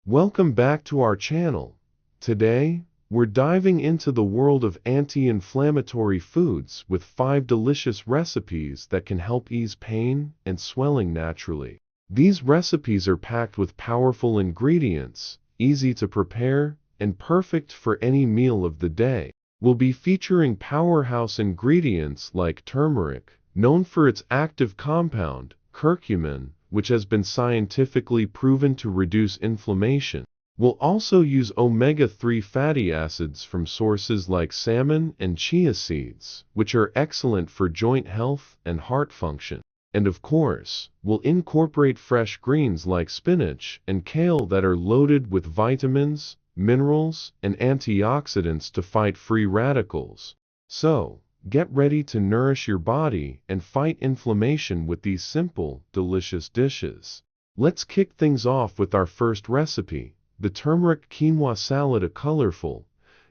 Welcome back to our channel. Today, we're diving into the world of anti-inflammatory foods with 5 delicious recipes that can help ease pain and swelling naturally. These recipes are packed with powerful ingredients, easy to prepare, and perfect for any meal of the day. We'll be featuring powerhouse ingredients like turmeric, known for its active compound, curcumin, which has been scientifically proven to reduce inflammation. We'll also use omega-3 fatty acids from sources like salmon and chia seeds, which are excellent for joint health and heart function. And of course, we'll incorporate fresh greens like spinach and kale that are loaded with vitamins, minerals, and antioxidants to fight free radicals. So, get ready to nourish your body and fight inflammation with these simple, delicious dishes. Let's kick things off with our first recipe, the turmeric quinoa salad, a colorful,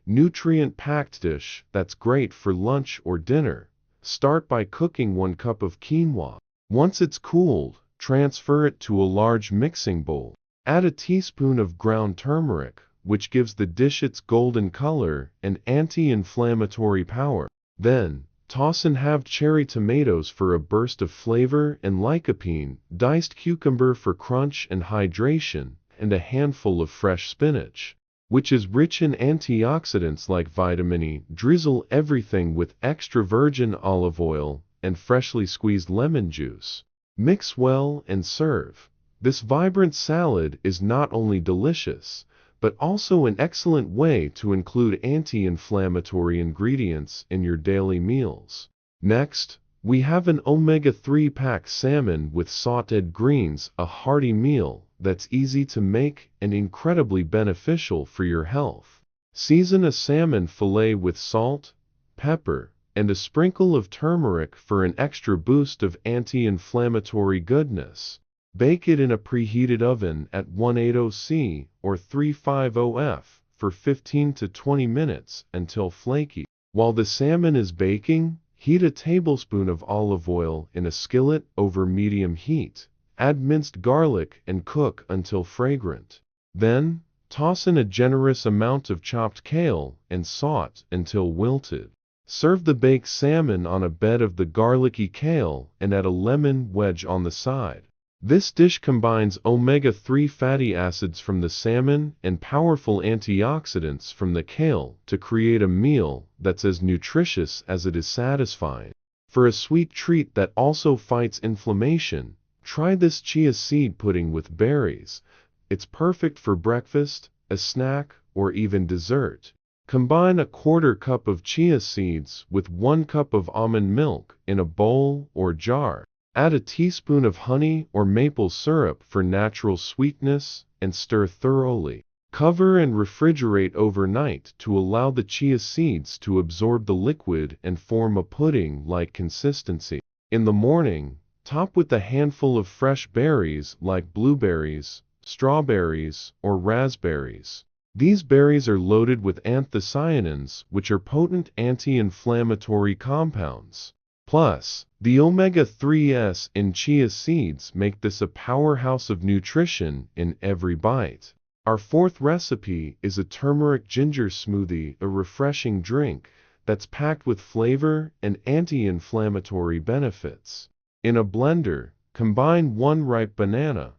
nutrient-packed dish that's great for lunch or dinner. Start by cooking 1 cup of quinoa. Once it's cooled, transfer it to a large mixing bowl. Add a teaspoon of ground turmeric, which gives the dish its golden color and anti-inflammatory power. Then, toss in halved cherry tomatoes for a burst of flavor and lycopene, diced cucumber for crunch and hydration, and a handful of fresh spinach, which is rich in antioxidants like vitamin E. Drizzle everything with extra virgin olive oil and freshly squeezed lemon juice. Mix well and serve. This vibrant salad is not only delicious, but also an excellent way to include anti-inflammatory ingredients in your daily meals. Next, we have an omega-3 packed salmon with sautéed greens, a hearty meal that's easy to make and incredibly beneficial for your health. Season a salmon fillet with salt, pepper, and a sprinkle of turmeric for an extra boost of anti-inflammatory goodness. Bake it in a preheated oven at 180 C or 350 F for 15 to 20 minutes until flaky. While the salmon is baking, heat a tablespoon of olive oil in a skillet over medium heat. Add minced garlic and cook until fragrant. Then, toss in a generous amount of chopped kale and saute until wilted. Serve the baked salmon on a bed of the garlicky kale and add a lemon wedge on the side. This dish combines omega-3 fatty acids from the salmon and powerful antioxidants from the kale to create a meal that's as nutritious as it is satisfying. For a sweet treat that also fights inflammation, try this chia seed pudding with berries. It's perfect for breakfast, a snack, or even dessert. Combine a 1/4 cup of chia seeds with 1 cup of almond milk in a bowl or jar. Add a teaspoon of honey or maple syrup for natural sweetness and stir thoroughly. Cover and refrigerate overnight to allow the chia seeds to absorb the liquid and form a pudding-like consistency. In the morning, top with a handful of fresh berries like blueberries, strawberries, or raspberries. These berries are loaded with anthocyanins, which are potent anti-inflammatory compounds. Plus, the omega-3s in chia seeds make this a powerhouse of nutrition in every bite. Our fourth recipe is a turmeric ginger smoothie, a refreshing drink that's packed with flavor and anti-inflammatory benefits. In a blender, combine 1 ripe banana,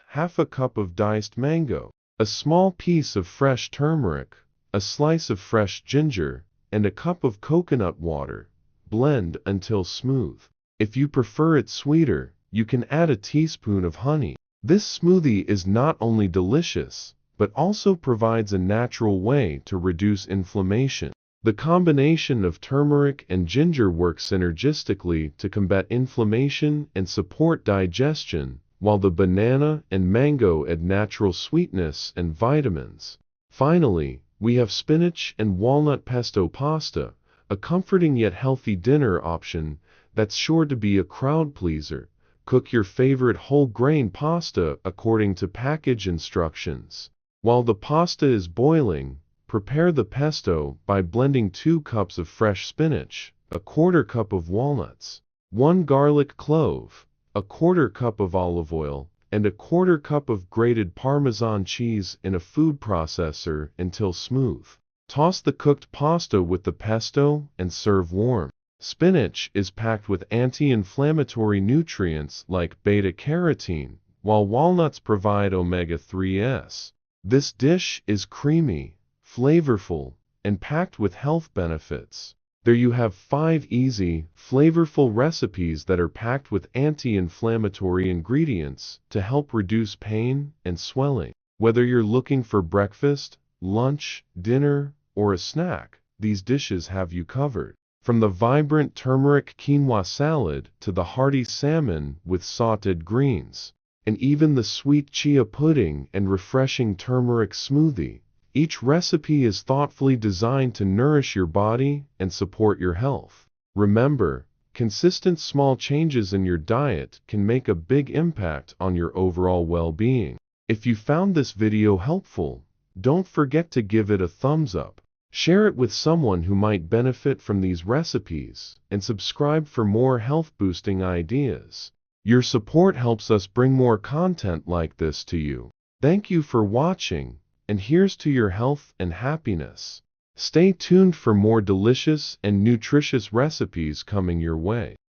half a cup of diced mango, a small piece of fresh turmeric, a slice of fresh ginger, and a cup of coconut water. Blend until smooth. If you prefer it sweeter, you can add a teaspoon of honey. This smoothie is not only delicious, but also provides a natural way to reduce inflammation. The combination of turmeric and ginger works synergistically to combat inflammation and support digestion, while the banana and mango add natural sweetness and vitamins. Finally, we have spinach and walnut pesto pasta, a comforting yet healthy dinner option that's sure to be a crowd pleaser. Cook your favorite whole grain pasta according to package instructions. While the pasta is boiling, prepare the pesto by blending 2 cups of fresh spinach, a 1/4 cup of walnuts, 1 garlic clove, a 1/4 cup of olive oil, and a quarter cup of grated Parmesan cheese in a food processor until smooth. Toss the cooked pasta with the pesto and serve warm. Spinach is packed with anti-inflammatory nutrients like beta-carotene, while walnuts provide omega-3s. This dish is creamy, flavorful, and packed with health benefits. There you have 5 easy, flavorful recipes that are packed with anti-inflammatory ingredients to help reduce pain and swelling. Whether you're looking for breakfast, lunch, dinner, or a snack, these dishes have you covered. From the vibrant turmeric quinoa salad to the hearty salmon with sautéed greens, and even the sweet chia pudding and refreshing turmeric smoothie, each recipe is thoughtfully designed to nourish your body and support your health. Remember, consistent small changes in your diet can make a big impact on your overall well-being. If you found this video helpful, don't forget to give it a thumbs up. Share it with someone who might benefit from these recipes, and subscribe for more health-boosting ideas. Your support helps us bring more content like this to you. Thank you for watching, and here's to your health and happiness. Stay tuned for more delicious and nutritious recipes coming your way.